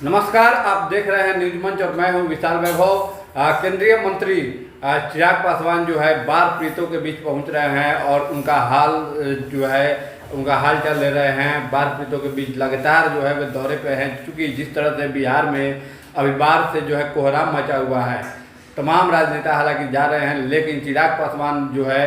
नमस्कार, आप देख रहे हैं न्यूज मंच और मैं हूं विशाल वैभव। केंद्रीय मंत्री चिराग पासवान जो है बाढ़ पीड़ितों के बीच पहुंच रहे हैं और उनका हाल चाल ले रहे हैं। बाढ़ पीड़ितों के बीच लगातार जो है वे दौरे पे हैं, क्योंकि जिस तरह से बिहार में अभी बाढ़ से जो है कोहराम मचा हुआ है। तमाम राजनेता हालांकि जा रहे हैं, लेकिन चिराग पासवान जो है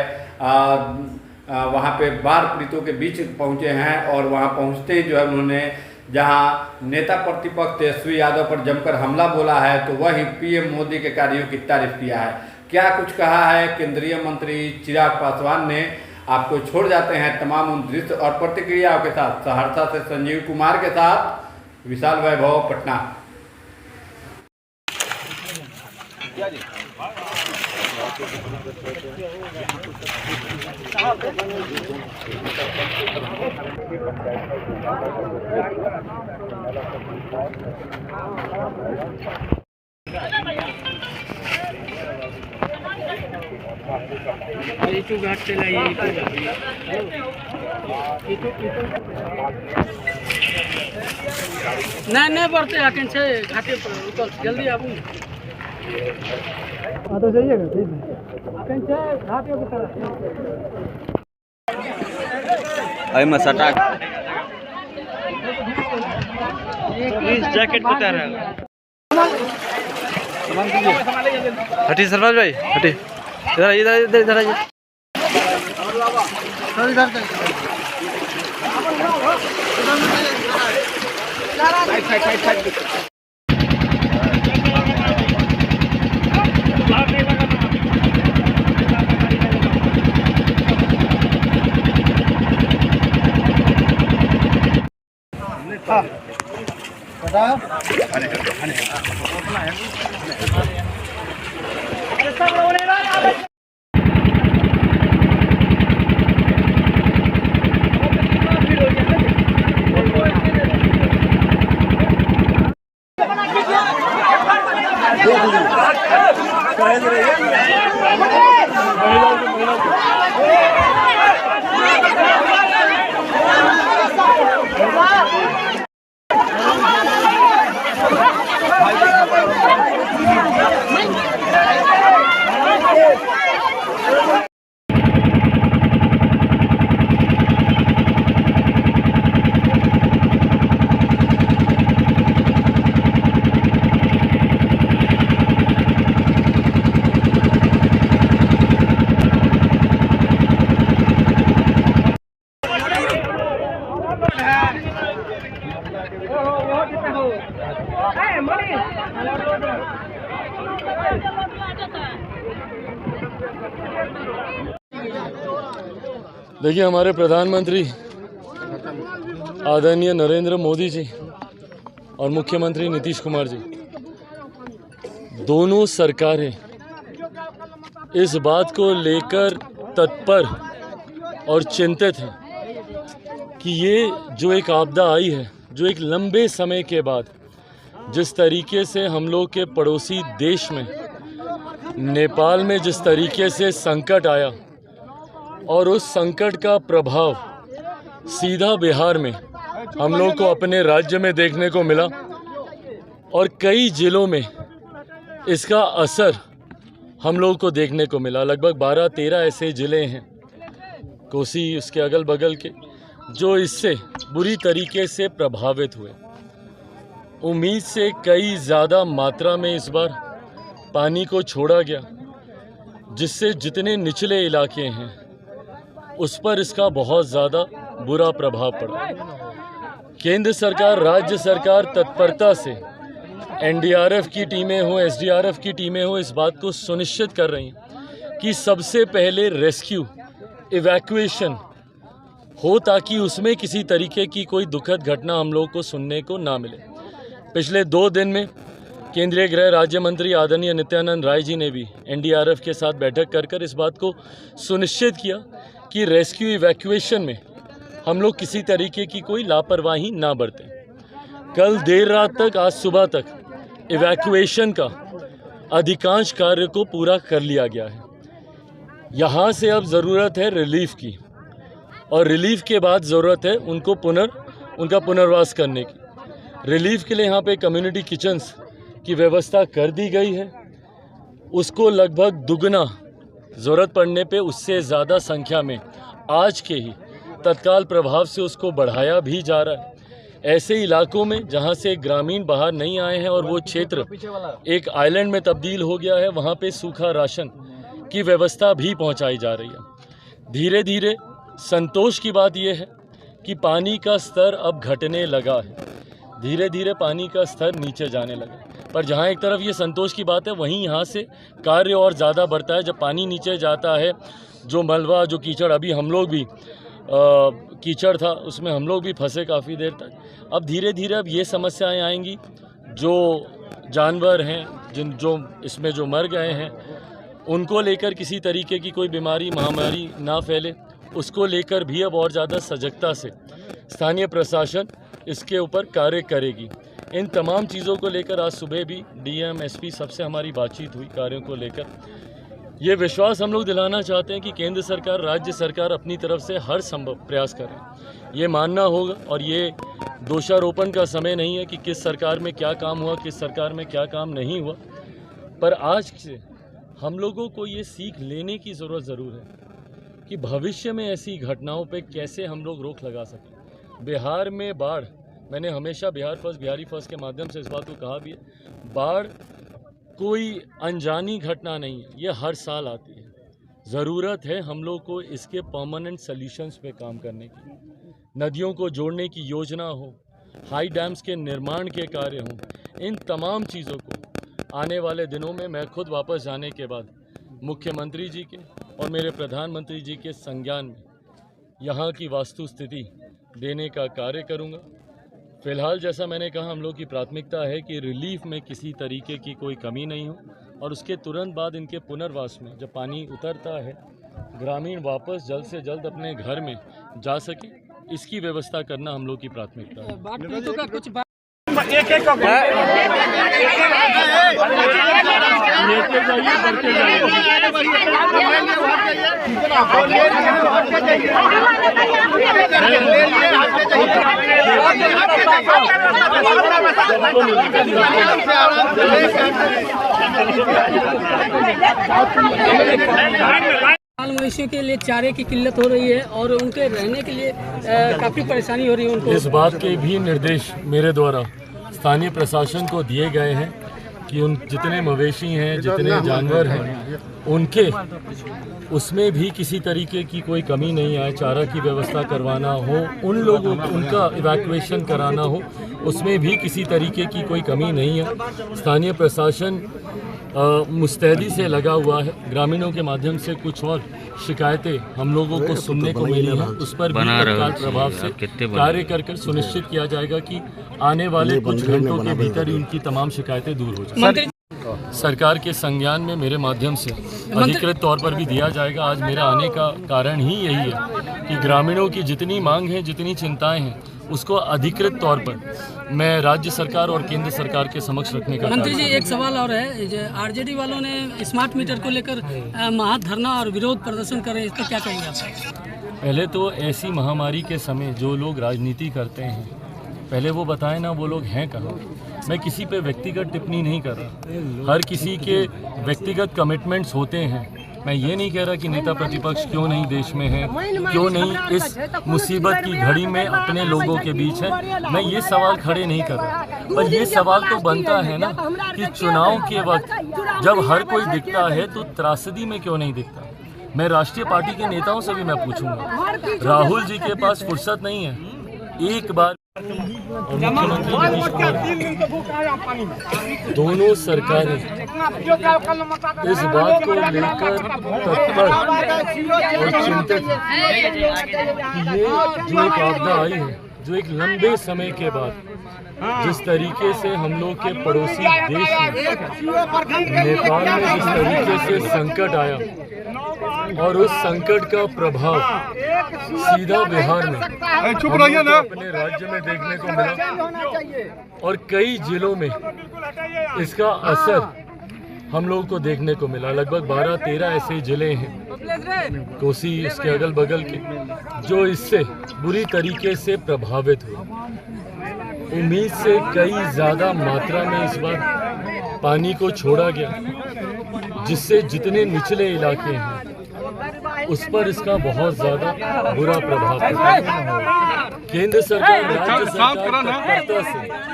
वहाँ पे बाढ़ पीड़ितों के बीच पहुँचे हैं और वहाँ पहुँचते ही जो है उन्होंने जहां नेता प्रतिपक्ष तेजस्वी यादव पर जमकर हमला बोला है, तो वही पीएम मोदी के कार्यों की तारीफ किया है। क्या कुछ कहा है केंद्रीय मंत्री चिराग पासवान ने, आपको छोड़ जाते हैं तमाम उन दृश्य और प्रतिक्रियाओं के साथ। सहरसा से संजीव कुमार के साथ विशाल वैभव, पटना। घाट से लाइए नहीं बढ़ते आके घाटे पर जल्दी आबू तो जाइएगा घाटे में सटा जैकेट उतार हटी सरफराज भाई, हटी इधर इधर इधर इधर आइए। देखिए, हमारे प्रधानमंत्री आदरणीय नरेंद्र मोदी जी और मुख्यमंत्री नीतीश कुमार जी, दोनों सरकारें इस बात को लेकर तत्पर और चिंतित हैं कि ये जो एक आपदा आई है, जो एक लंबे समय के बाद जिस तरीके से हम लोग के पड़ोसी देश में नेपाल में जिस तरीके से संकट आया और उस संकट का प्रभाव सीधा बिहार में हम लोग को अपने राज्य में देखने को मिला और कई जिलों में इसका असर हम लोग को देखने को मिला। लगभग 12-13 ऐसे ज़िले हैं कोसी उसके अगल बगल के जो इससे बुरी तरीके से प्रभावित हुए। उम्मीद से कई ज़्यादा मात्रा में इस बार पानी को छोड़ा गया, जिससे जितने निचले इलाके हैं उस पर इसका बहुत ज़्यादा बुरा प्रभाव पड़ा। केंद्र सरकार, राज्य सरकार तत्परता से एनडीआरएफ की टीमें हों, एसडीआरएफ की टीमें हों, इस बात को सुनिश्चित कर रही हैं कि सबसे पहले रेस्क्यू, इवैक्यूएशन हो, ताकि उसमें किसी तरीके की कोई दुखद घटना हम लोग को सुनने को ना मिले। पिछले 2 दिन में केंद्रीय गृह राज्य मंत्री आदरणीय नित्यानंद राय जी ने भी एनडीआरएफ के साथ बैठक कर इस बात को सुनिश्चित किया कि रेस्क्यू इवैक्यूएशन में हम लोग किसी तरीके की कोई लापरवाही ना बरतें। कल देर रात तक, आज सुबह तक इवैक्यूएशन का अधिकांश कार्य को पूरा कर लिया गया है। यहाँ से अब ज़रूरत है रिलीफ की, और रिलीफ के बाद ज़रूरत है उनका पुनर्वास करने की। रिलीफ के लिए यहाँ पे कम्युनिटी किचन्स की व्यवस्था कर दी गई है। उसको लगभग दुगना, ज़रूरत पड़ने पे उससे ज़्यादा संख्या में आज के ही तत्काल प्रभाव से उसको बढ़ाया भी जा रहा है। ऐसे इलाकों में जहाँ से ग्रामीण बाहर नहीं आए हैं और वो क्षेत्र एक आइलैंड में तब्दील हो गया है, वहाँ पे सूखा राशन की व्यवस्था भी पहुँचाई जा रही है। धीरे धीरे संतोष की बात यह है कि पानी का स्तर अब घटने लगा है, धीरे धीरे पानी का स्तर नीचे जाने लगा। पर जहाँ एक तरफ ये संतोष की बात है, वहीं यहाँ से कार्य और ज़्यादा बढ़ता है। जब पानी नीचे जाता है, जो मलबा, जो कीचड़, अभी हम लोग भी कीचड़ था उसमें हम लोग भी फंसे काफ़ी देर तक। अब धीरे धीरे अब ये समस्याएं आएंगी, जो जानवर हैं जो इसमें जो मर गए हैं उनको लेकर किसी तरीके की कोई बीमारी महामारी ना फैले, उसको लेकर भी अब और ज़्यादा सजगता से स्थानीय प्रशासन इसके ऊपर कार्य करेगी। इन तमाम चीज़ों को लेकर आज सुबह भी डीएम एसपी सबसे हमारी बातचीत हुई कार्यों को लेकर। ये विश्वास हम लोग दिलाना चाहते हैं कि केंद्र सरकार, राज्य सरकार अपनी तरफ से हर संभव प्रयास करें। ये मानना होगा और ये दोषारोपण का समय नहीं है कि किस सरकार में क्या काम हुआ, किस सरकार में क्या काम नहीं हुआ, पर आज से हम लोगों को ये सीख लेने की ज़रूरत ज़रूर है कि भविष्य में ऐसी घटनाओं पे कैसे हम लोग रोक लगा सकें। बिहार में बाढ़, मैंने हमेशा बिहार फर्स्ट, बिहारी फर्स्ट के माध्यम से इस बात को कहा भी है, बाढ़ कोई अनजानी घटना नहीं है, ये हर साल आती है। ज़रूरत है हम लोग को इसके परमानेंट सॉल्यूशंस पे काम करने की। नदियों को जोड़ने की योजना हो, हाई डैम्स के निर्माण के कार्य हों, इन तमाम चीज़ों को आने वाले दिनों में मैं खुद वापस जाने के बाद मुख्यमंत्री जी के और मेरे प्रधानमंत्री जी के संज्ञान में यहाँ की वास्तु स्थिति देने का कार्य करूँगा। फ़िलहाल जैसा मैंने कहा, हम लोग की प्राथमिकता है कि रिलीफ में किसी तरीके की कोई कमी नहीं हो और उसके तुरंत बाद इनके पुनर्वास में जब पानी उतरता है, ग्रामीण वापस जल्द से जल्द अपने घर में जा सके, इसकी व्यवस्था करना हम लोग की प्राथमिकता है। बाढ़ पीड़ितों का कुछ मवेशियों के लिए चारे की किल्लत हो रही है और उनके रहने के लिए काफ़ी परेशानी हो रही है उनको। इस बात के भी निर्देश मेरे द्वारा स्थानीय प्रशासन को दिए गए हैं कि उन जितने मवेशी हैं, जितने जानवर हैं, उनके उसमें भी किसी तरीके की कोई कमी नहीं आए। चारा की व्यवस्था करवाना हो, उन लोगों उनका इवैक्यूएशन कराना हो, उसमें भी किसी तरीके की कोई कमी नहीं है। स्थानीय प्रशासन मुस्तैदी से लगा हुआ है। ग्रामीणों के माध्यम से कुछ और शिकायतें हम लोगों को सुनने को मिली हैं, उस पर भी तत्काल प्रभाव से कार्य कर सुनिश्चित किया जाएगा कि आने वाले कुछ घंटों के भीतर ही उनकी तमाम शिकायतें दूर हो जाए। सरकार के संज्ञान में मेरे माध्यम से अधिकृत तौर पर भी दिया जाएगा। आज मेरा आने का कारण ही यही है कि ग्रामीणों की जितनी मांग है, जितनी चिंताएं हैं, उसको अधिकृत तौर पर मैं राज्य सरकार और केंद्र सरकार के समक्ष रखने का। मंत्री जी, एक सवाल और है, आरजेडी वालों ने स्मार्ट मीटर को लेकर महाधरना और विरोध प्रदर्शन कर रहे हैं, इस पर क्या कहेंगे आप? पहले तो ऐसी महामारी के समय जो लोग राजनीति करते हैं, पहले वो बताएं ना वो लोग हैं कहाँ। मैं किसी पे व्यक्तिगत टिप्पणी नहीं कर रहा, हर किसी के व्यक्तिगत कमिटमेंट्स होते हैं। मैं ये नहीं कह रहा कि नेता प्रतिपक्ष क्यों नहीं देश में है, क्यों नहीं इस मुसीबत की घड़ी में अपने लोगों के बीच है। मैं ये सवाल खड़े नहीं कर रहा, पर ये सवाल तो बनता है ना कि चुनाव के वक्त जब हर कोई दिखता है तो त्रासदी में क्यों नहीं दिखता। मैं राष्ट्रीय पार्टी के नेताओं से भी मैं पूछूंगा, राहुल जी के पास फुर्सत नहीं है एक बार। मुख्यमंत्री नीतीश कुमार, दोनों सरकारें इस बात को लेकर तत्पर और चिंतित है कि ये जो एक आपदा आई है, जो एक लंबे समय के बाद जिस तरीके से हम लोग के पड़ोसी देश नेपाल में जिस तरीके से संकट आया और उस संकट का प्रभाव सीधा बिहार में अपने राज्य में देखने को मिला और कई जिलों में इसका असर हम लोगों को देखने को मिला। लगभग 12-13 ऐसे जिले हैं कोसी इसके अगल बगल के जो इससे बुरी तरीके से प्रभावित हुए। उम्मीद से कई ज़्यादा मात्रा में इस बार पानी को छोड़ा गया, जिससे जितने निचले इलाके हैं उस पर इसका बहुत ज़्यादा बुरा प्रभाव पड़ा। केंद्र सरकार, राज्य सरकार तत्परता से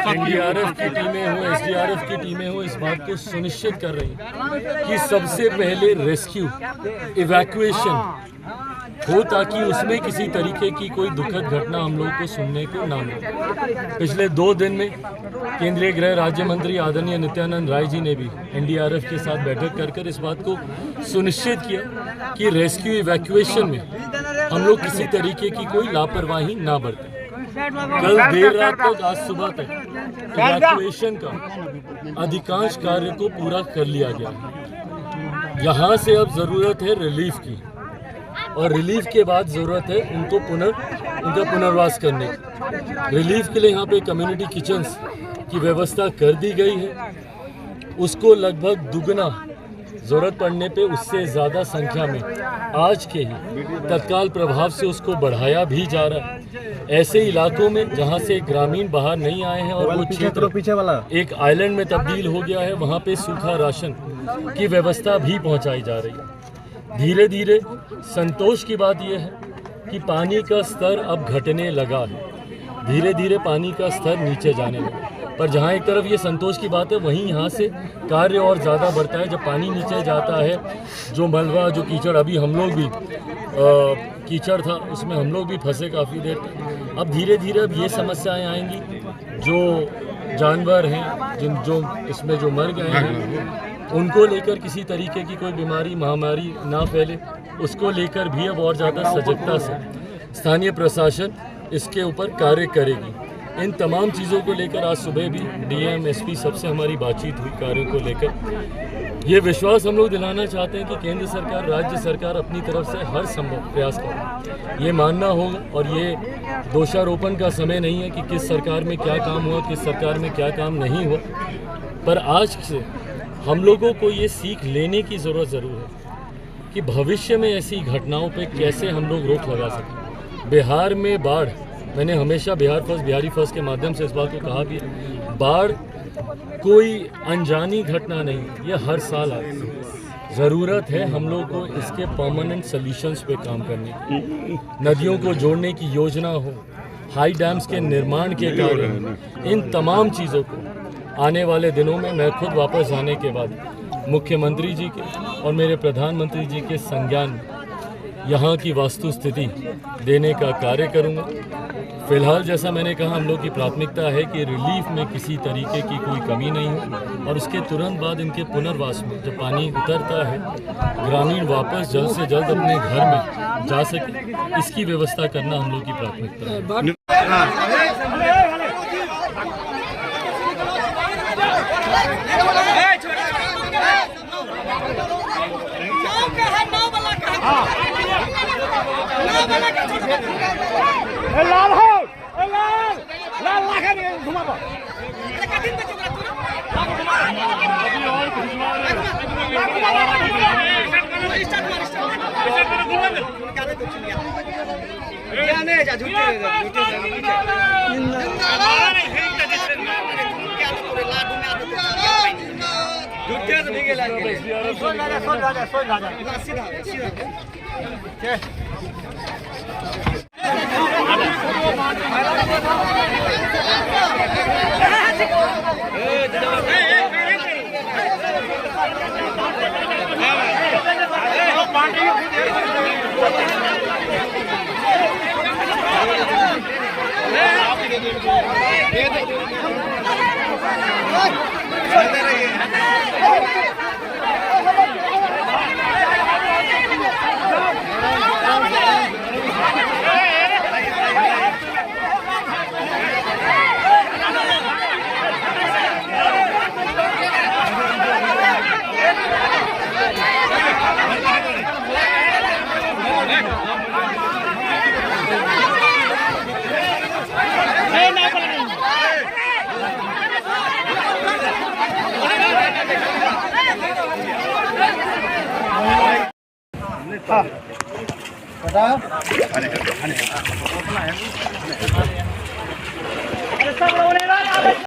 एनडीआरएफ की टीमें हो, एसडीआरएफ की टीमें हो, इस बात को सुनिश्चित कर रही हैं कि सबसे पहले रेस्क्यू, इवैक्यूएशन हो, ताकि उसमें किसी तरीके की कोई दुखद घटना हम लोग को सुनने को ना मिले। पिछले 2 दिन में केंद्रीय गृह राज्य मंत्री आदरणीय नित्यानंद राय जी ने भी एनडीआरएफ के साथ बैठक कर इस बात को सुनिश्चित किया कि रेस्क्यू इवैक्यूएशन में हम लोग किसी तरीके की कोई लापरवाही ना बरतें। कल देर रात तक, आज सुबह तक इवैक्यूएशन का अधिकांश कार्य को पूरा कर लिया गया। यहाँ से अब ज़रूरत है रिलीफ की, और रिलीफ के बाद ज़रूरत है उनका पुनर्वास करने की। रिलीफ के लिए यहाँ पे कम्युनिटी किचन्स की व्यवस्था कर दी गई है। उसको लगभग दुगना, ज़रूरत पड़ने पे उससे ज़्यादा संख्या में आज के ही तत्काल प्रभाव से उसको बढ़ाया भी जा रहा है। ऐसे इलाकों में जहाँ से ग्रामीण बाहर नहीं आए हैं और वो क्षेत्र एक आइलैंड में तब्दील हो गया है, वहाँ पे सूखा राशन की व्यवस्था भी पहुँचाई जा रही है। धीरे धीरे संतोष की बात यह है कि पानी का स्तर अब घटने लगा है, धीरे धीरे पानी का स्तर नीचे जाने लगा। पर जहाँ एक तरफ ये संतोष की बात है, वहीं यहाँ से कार्य और ज़्यादा बढ़ता है। जब पानी नीचे जाता है, जो मलबा, जो कीचड़, अभी हम लोग भी कीचड़ था उसमें हम लोग भी फंसे काफ़ी देर तक। अब धीरे धीरे अब ये समस्याएं आएंगी, जो जानवर हैं जो इसमें जो मर गए हैं उनको लेकर किसी तरीके की कोई बीमारी, महामारी ना फैले, उसको लेकर भी अब और ज़्यादा सजगता से स्थानीय प्रशासन इसके ऊपर कार्य करेगी। इन तमाम चीज़ों को लेकर आज सुबह भी डीएम, एसपी सबसे हमारी बातचीत हुई कार्यों को लेकर। ये विश्वास हम लोग दिलाना चाहते हैं कि केंद्र सरकार, राज्य सरकार अपनी तरफ से हर संभव प्रयास करें। ये मानना होगा, और ये दोषारोपण का समय नहीं है कि किस सरकार में क्या काम हुआ, किस सरकार में क्या काम नहीं हुआ, पर आज से हम लोगों को ये सीख लेने की ज़रूरत ज़रूर है कि भविष्य में ऐसी घटनाओं पे कैसे हम लोग रोक लगा सकें। बिहार में बाढ़, मैंने हमेशा बिहारी फर्स्ट के माध्यम से इस बात को कहा भी, बाढ़ कोई अनजानी घटना नहीं, ये हर साल आती है। ज़रूरत है हम लोग को इसके परमानेंट सॉल्यूशंस पे काम करने की। नदियों को जोड़ने की योजना हो, हाई डैम्स के निर्माण के कार्य, इन तमाम चीज़ों को आने वाले दिनों में मैं खुद वापस आने के बाद मुख्यमंत्री जी के और मेरे प्रधानमंत्री जी के संज्ञान में यहाँ की वास्तु स्थिति देने का कार्य करूँगा। फिलहाल जैसा मैंने कहा, हम लोग की प्राथमिकता है कि रिलीफ में किसी तरीके की कोई कमी नहीं हो, और उसके तुरंत बाद इनके पुनर्वास में जब पानी उतरता है, ग्रामीण वापस जल्द से जल्द अपने घर में जा सके, इसकी व्यवस्था करना हम लोग की प्राथमिकता है। लाल हो, लाल लाल लाखे में घुमाबो। हाँ,